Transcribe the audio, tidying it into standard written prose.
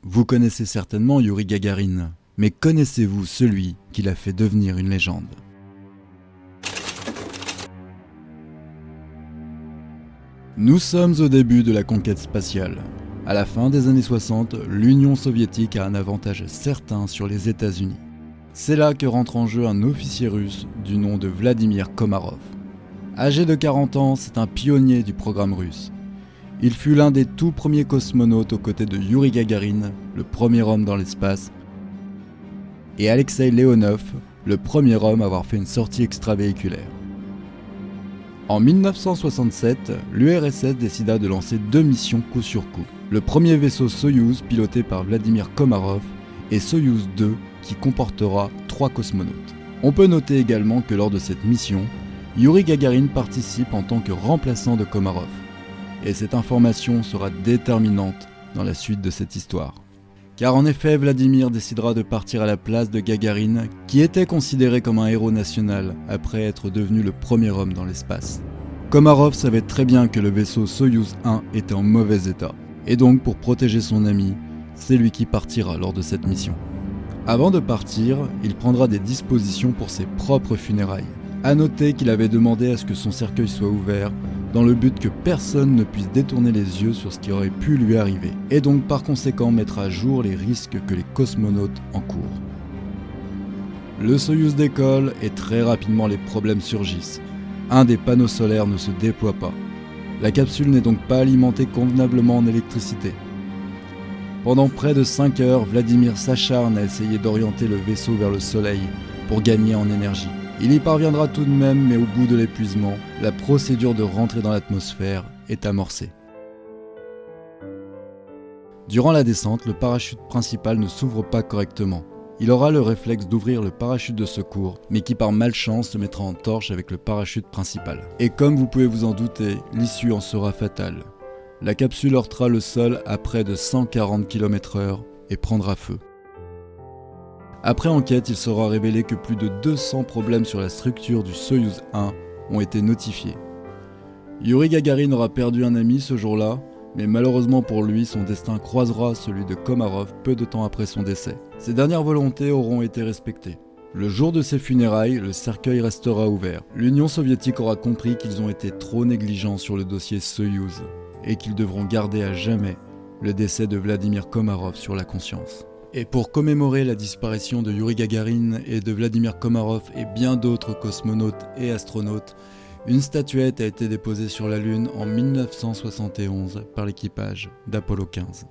Vous connaissez certainement Youri Gagarin, mais connaissez-vous celui qui l'a fait devenir une légende ? Nous sommes au début de la conquête spatiale. À la fin des années 60, l'Union soviétique a un avantage certain sur les États-Unis. C'est là que rentre en jeu un officier russe du nom de Vladimir Komarov. Âgé de 40 ans, c'est un pionnier du programme russe. Il fut l'un des tout premiers cosmonautes aux côtés de Youri Gagarin, le premier homme dans l'espace, et Alexeï Leonov, le premier homme à avoir fait une sortie extravéhiculaire. En 1967, l'URSS décida de lancer 2 missions coup sur coup. Le premier vaisseau Soyouz piloté par Vladimir Komarov et Soyouz 2 qui comportera 3 cosmonautes. On peut noter également que lors de cette mission, Youri Gagarin participe en tant que remplaçant de Komarov. Et cette information sera déterminante dans la suite de cette histoire. Car en effet, Vladimir décidera de partir à la place de Gagarin, qui était considéré comme un héros national après être devenu le premier homme dans l'espace. Komarov savait très bien que le vaisseau Soyouz 1 était en mauvais état, et donc pour protéger son ami, c'est lui qui partira lors de cette mission. Avant de partir, il prendra des dispositions pour ses propres funérailles. A noter qu'il avait demandé à ce que son cercueil soit ouvert, dans le but que personne ne puisse détourner les yeux sur ce qui aurait pu lui arriver, et donc par conséquent mettre à jour les risques que les cosmonautes encourent. Le Soyouz décolle et très rapidement les problèmes surgissent. Un des panneaux solaires ne se déploie pas. La capsule n'est donc pas alimentée convenablement en électricité. Pendant près de 5 heures, Vladimir s'acharne à essayer d'orienter le vaisseau vers le soleil pour gagner en énergie. Il y parviendra tout de même, mais au bout de l'épuisement, la procédure de rentrer dans l'atmosphère est amorcée. Durant la descente, le parachute principal ne s'ouvre pas correctement. Il aura le réflexe d'ouvrir le parachute de secours, mais qui par malchance se mettra en torche avec le parachute principal. Et comme vous pouvez vous en douter, l'issue en sera fatale. La capsule heurtera le sol à près de 140 km/h et prendra feu. Après enquête, il sera révélé que plus de 200 problèmes sur la structure du Soyouz 1 ont été notifiés. Youri Gagarin aura perdu un ami ce jour-là, mais malheureusement pour lui, son destin croisera celui de Komarov peu de temps après son décès. Ses dernières volontés auront été respectées. Le jour de ses funérailles, le cercueil restera ouvert. L'Union soviétique aura compris qu'ils ont été trop négligents sur le dossier Soyouz et qu'ils devront garder à jamais le décès de Vladimir Komarov sur la conscience. Et pour commémorer la disparition de Youri Gagarin et de Vladimir Komarov et bien d'autres cosmonautes et astronautes, une statuette a été déposée sur la Lune en 1971 par l'équipage d'Apollo 15.